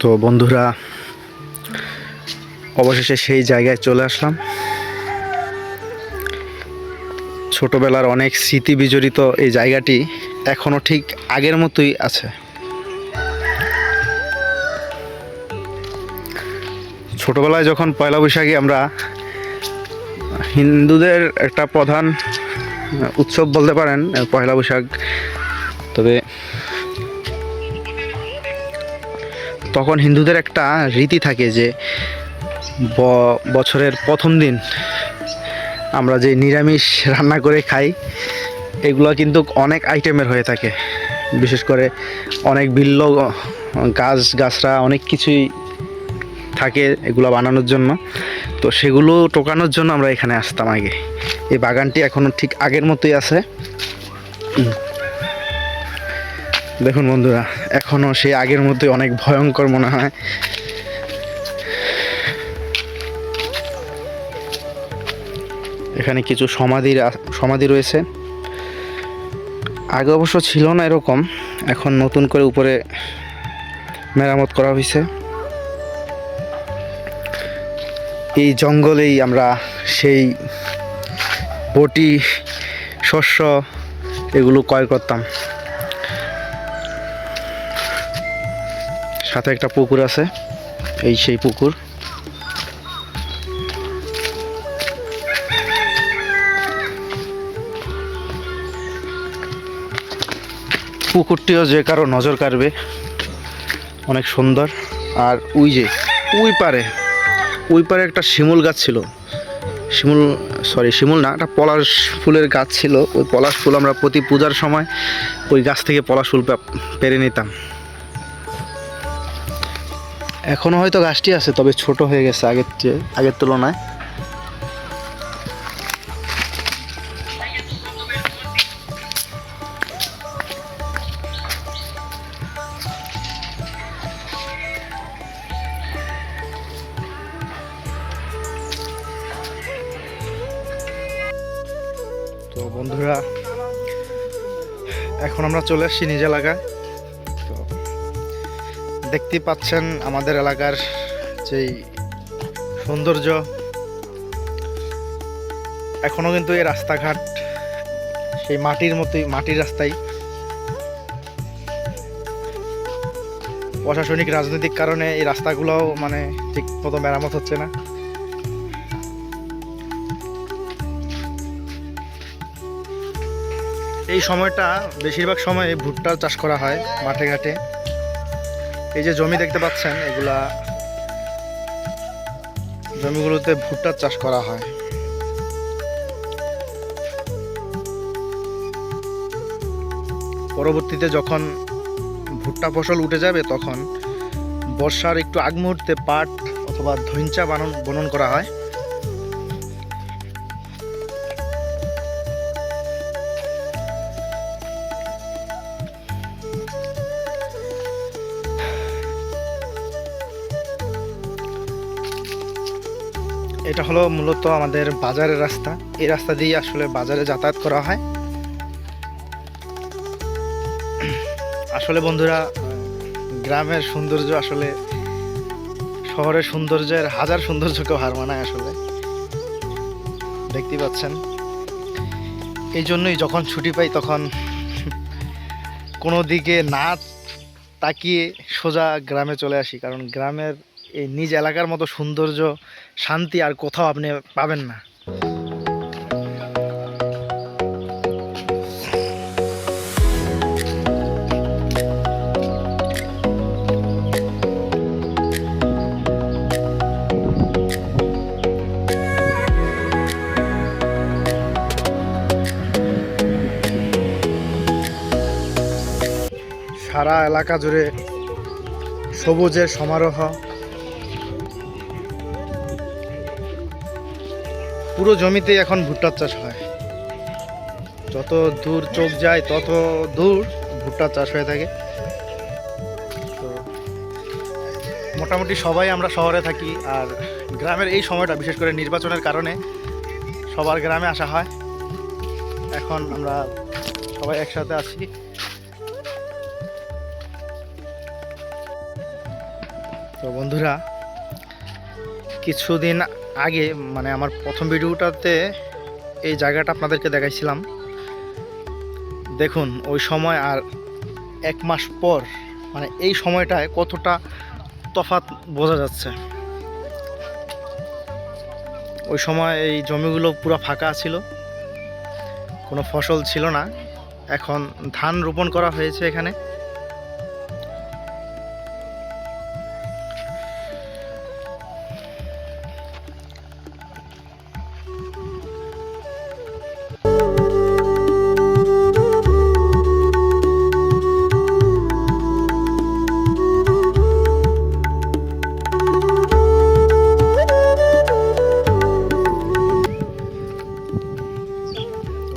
তো বন্ধুরা, অবশেষে সেই জায়গায় চলে আসলাম। ছোটবেলার অনেক স্মৃতি বিজড়িত এই জায়গাটি এখনো ঠিক আগের মতোই আছে। ছোটবেলায় যখন পয়লা বৈশাখে আমরা হিন্দুদের একটা প্রধান উৎসব বলতে পারেন পয়লা বৈশাখ, তবে তখন হিন্দুদের একটা রীতি থাকে যে বছরের প্রথম দিন আমরা যে নিরামিষ রান্না করে খাই, এগুলো কিন্তু অনেক আইটেমের হয়ে থাকে। বিশেষ করে অনেক বিল্ল গাছরা অনেক কিছুই থাকে এগুলো বানানোর জন্য। তো সেগুলো টোকানোর জন্য আমরা এখানে আসতাম আগে। এই বাগানটি এখনও ঠিক আগের মতোই আছে। দেখুন বন্ধুরা, এখনও সেই আগের মতোই অনেক ভয়ঙ্কর মনে হয়। এখানে কিছু সমাধি রয়েছে। আগে অবশ্য ছিল না এরকম, এখন নতুন করে উপরে মেরামত করা হয়েছে। এই জঙ্গলেই আমরা সেই বটি, শস্য এগুলো ক্রয় করতাম। সাথে একটা পুকুর আছে, এই সেই পুকুর। পুকুরটিও যে কারো নজর কাড়বে, অনেক সুন্দর। আর ওই পারে একটা শিমুল গাছ ছিল, শিমুল না, একটা পলাশ ফুলের গাছ ছিল। ওই পলাশ ফুল আমরা প্রতি পূজার সময় ওই গাছ থেকে পলাশ ফুল পেরে নিতাম। এখনও হয়তো গাছটি আছে, তবে ছোট হয়ে গেছে আগের তুলনায়। তো বন্ধুরা, এখন আমরা চলে আসছি নিজ এলাকায়। তো দেখতেই পাচ্ছেন আমাদের এলাকার যেই সৌন্দর্য। এখনও কিন্তু এই রাস্তাঘাট সেই মাটির রাস্তায়। প্রশাসনিক রাজনৈতিক কারণে এই রাস্তাগুলোও ঠিক মতো মেরামত হচ্ছে না। এই সময়টা বেশিরভাগ সময় ভুট্টার চাষ করা হয় মাঠে ঘাটে। এই যে জমি দেখতে পাচ্ছেন, জমিগুলোতে ভুট্টার চাষ করা হয়। পরবর্তীতে যখন ভুট্টা ফসল উঠে যাবে, তখন বর্ষার একটু আগ মুহূর্তে পাট অথবা ধইঞ্চা বনন করা হয়। এটা হলো মূলত আমাদের বাজারের রাস্তা। এই রাস্তা দিয়ে আসলে বাজারে যাতায়াত করা হয়। আসলে বন্ধুরা, গ্রামের সৌন্দর্য আসলে শহরের সৌন্দর্যের হাজার সৌন্দর্যকেও হার মানায়। আসলে দেখতেই পাচ্ছেন, এই জন্যই যখন ছুটি পাই তখন কোনো দিকে না তাকিয়ে সোজা গ্রামে চলে আসি। কারণ গ্রামের এই নিজ এলাকার মতো সৌন্দর্য, শান্তি আর কোথাও আপনি পাবেন না। সারা এলাকা জুড়ে সবুজের সমারোহ। পুরো জমিতেই এখন ভুট্টার চাষ হয়। যত দূর চোখ যায় তত দূর ভুট্টার চাষ হয়ে থাকে। তো মোটামুটি সবাই আমরা শহরে থাকি, আর গ্রামের এই সময়টা বিশেষ করে নির্বাচনের কারণে সবার গ্রামে আসা হয়। এখন আমরা সবাই একসাথে আছি। তো বন্ধুরা, কিছুদিন আগে মানে আমার প্রথম ভিডিওটাতে এই জায়গাটা আপনাদেরকে দেখাইছিলাম। দেখুন ওই সময় আর 1 মাস পর মানে এই সময়টায় কতটা তফাৎ বোঝা যাচ্ছে। ওই সময় এই জমিগুলো পুরো ফাঁকা ছিল, কোনো ফসল ছিল না। এখন ধান রোপণ করা হয়েছে এখানে।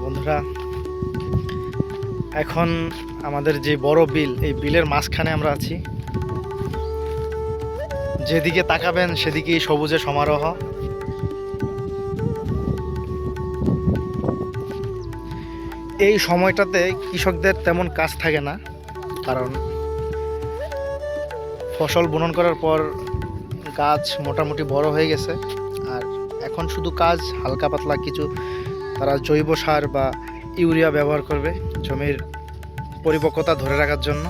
বন্ধুরা, এখন আমাদের যে বড় বিল, এই বিলের মাঝখানে আমরা আছি। যেদিকে তাকাবেন সেদিকেই সবুজে সমারোহ। এই সময়টাতে কৃষকদের তেমন কাজ থাকে না, কারণ ফসল বুনন করার পর গাছ মোটামুটি বড় হয়ে গেছে। আর এখন শুধু কাজ হালকা পাতলা কিছু তারা জৈব সার বা ইউরিয়া ব্যবহার করবে জমির পরিপক্কতা ধরে রাখার জন্য।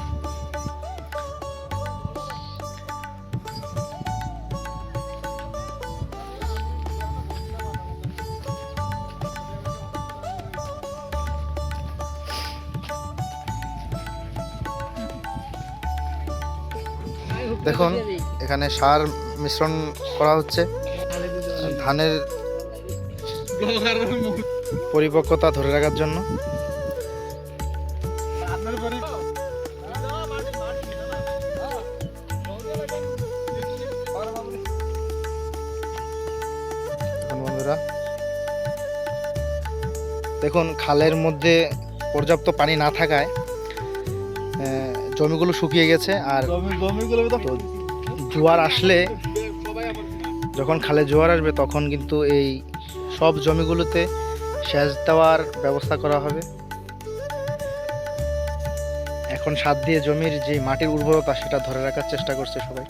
দেখুন এখানে সার মিশ্রণ করা হচ্ছে ধানের পরিপক্কতা ধরে রাখার জন্য। বন্ধুরা দেখুন, খালের মধ্যে পর্যাপ্ত পানি না থাকায় জমিগুলো শুকিয়ে গেছে। আর জোয়ার আসলে, যখন খালে জোয়ার আসবে তখন কিন্তু এই সব জমিগুলোতে সেচ দেওয়ার ব্যবস্থা করা হবে। এখন সার দিয়ে জমির যে মাটির উর্বরতা সেটা ধরে রাখার চেষ্টা করছে সবাই।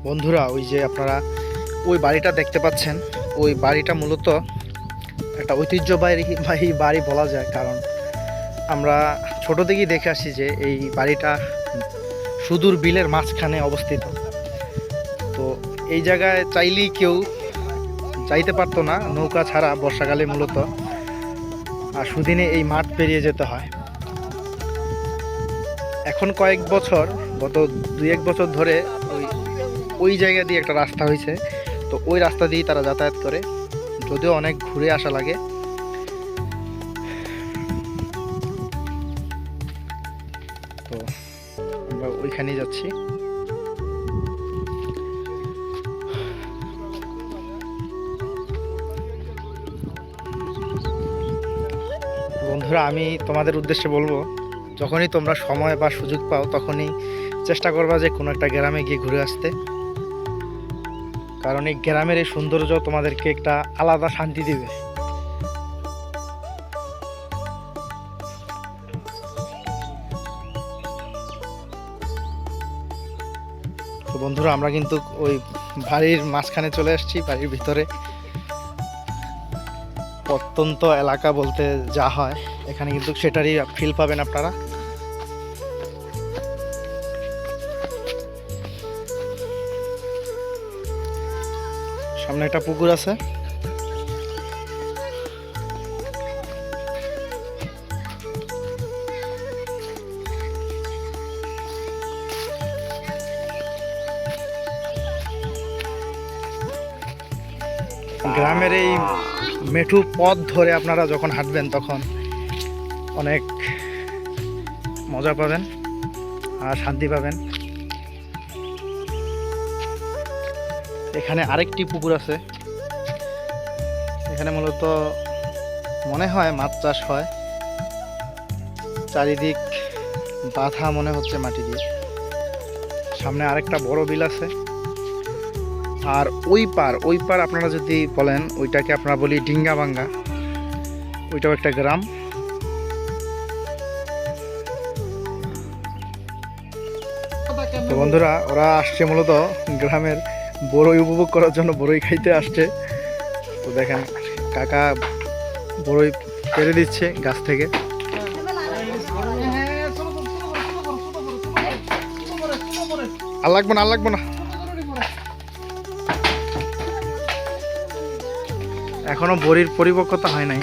বন্ধুরা, ওই যে আপনারা ওই বাড়িটা দেখতে পাচ্ছেন, ওই বাড়িটা মূলত একটা ঐতিহ্যবাহী বাড়ি বলা যায়। কারণ আমরা ছোট থেকেই দেখে আসি যে এই বাড়িটা সুদূর বিলের মাঝখানে অবস্থিত। তো এই জায়গায় চাইলেই কেউ যাইতে পারতো না নৌকা ছাড়া, বর্ষাকালে মূলত। আর সুদিনে এই মাঠ পেরিয়ে যেতে হয়। এখন কয়েক বছর, গত 2-1 বছর ধরে ওই জায়গা দিয়ে একটা রাস্তা হয়েছে। তো ওই রাস্তা দিয়েই তারা যাতায়াত করে, যদিও অনেক ঘুরে আসা লাগে। তো আমরা ওইখানেই যাচ্ছি। বন্ধুরা, আমি তোমাদের উদ্দেশ্যে বলবো, যখনই তোমরা সময় বা সুযোগ পাও তখনই চেষ্টা করবা যে কোনো একটা গ্রামে গিয়ে ঘুরে আসতে। কারণ এই গ্রামের এই সৌন্দর্য তোমাদেরকে একটা আলাদা শান্তি দিবে। তো বন্ধুরা, আমরা কিন্তু ওই বাড়ির মাঝখানে চলে আসছি, বাড়ির ভিতরে। প্রত্যন্ত এলাকা বলতে যা হয়, এখানে কিন্তু সেটারই ফিল পাবেন আপনারা। সামনে একটা পুকুর আছে। গ্রামের এই মেঠু পথ ধরে আপনারা যখন হাঁটবেন তখন অনেক মজা পাবেন আর শান্তি পাবেন। এখানে আরেকটি পুকুর আছে। এখানে মূলত মনে হয় মাছ চাষ হয়। চারিদিক বাঁধা মনে হচ্ছে মাটি দিয়ে। সামনে আরেকটা বড় বিল আছে। আর ওই পার আপনারা যদি বলেন ওইটাকে আপনারা বলি ডিঙ্গাবাঙ্গা, ওইটাও একটা গ্রাম। তো বন্ধুরা ওরা আসছে মূলত গ্রামের বড়ই উপভোগ করার জন্য, বড়ই খাইতে আসছে। তো দেখেন কাকা বড়ই পেরে দিচ্ছে গাছ থেকে। আর লাগবো না এখনো বড়ির পরিপক্কতা হয় নাই,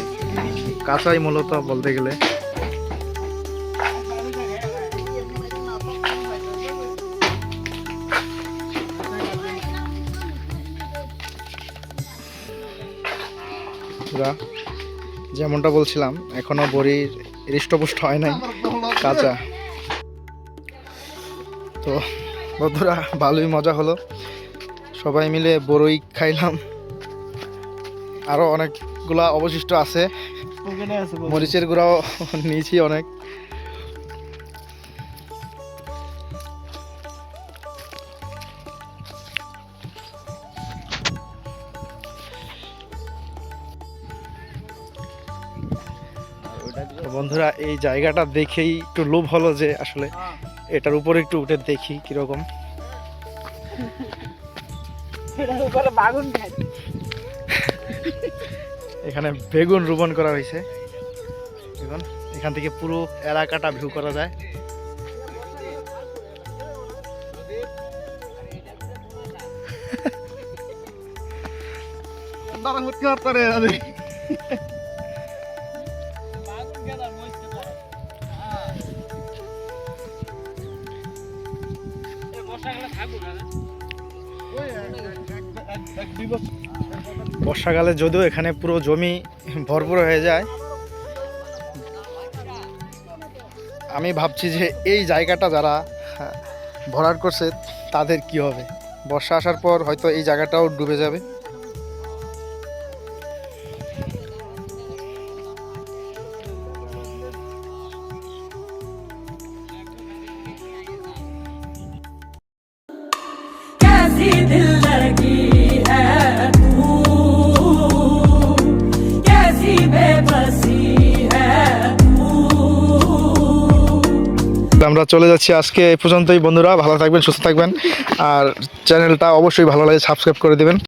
কাঁচাই মূলত বলতে গেলে। যেমনটা বলছিলাম এখনো বড়ির হৃষ্টপুষ্ট হয় নাই, কাঁচা। তো বন্ধুরা ভালোই মজা হলো, সবাই মিলে বড়ই খাইলাম। আরো অনেকগুলা অবশিষ্ট আছে, মরিচের গুঁড়াও নিয়েছি অনেক। বন্ধুরা এই জায়গাটা দেখেই একটু লোভ হলো যে আসলে এটার উপরে একটু উঠে দেখি কিরকম। এখানে বেগুন রোপণ করা হয়েছে, দেখুন এখান থেকে পুরো এলাকাটা ভিউ করা যায়। বর্ষাকালে যদিও এখানে পুরো জমি ভরপুর হয়ে যায়, আমি ভাবছি যে এই জায়গাটা যারা ভরাট করছে তাদের কি হবে। বর্ষা আসার পর হয়তো এই জায়গাটাও ডুবে যাবে। আমরা চলে যাচ্ছি আজকে এই পর্যন্তই। বন্ধুরা ভালো থাকবেন, সুস্থ থাকবেন, আর চ্যানেলটা অবশ্যই ভালো লাগে সাবস্ক্রাইব করে দেবেন।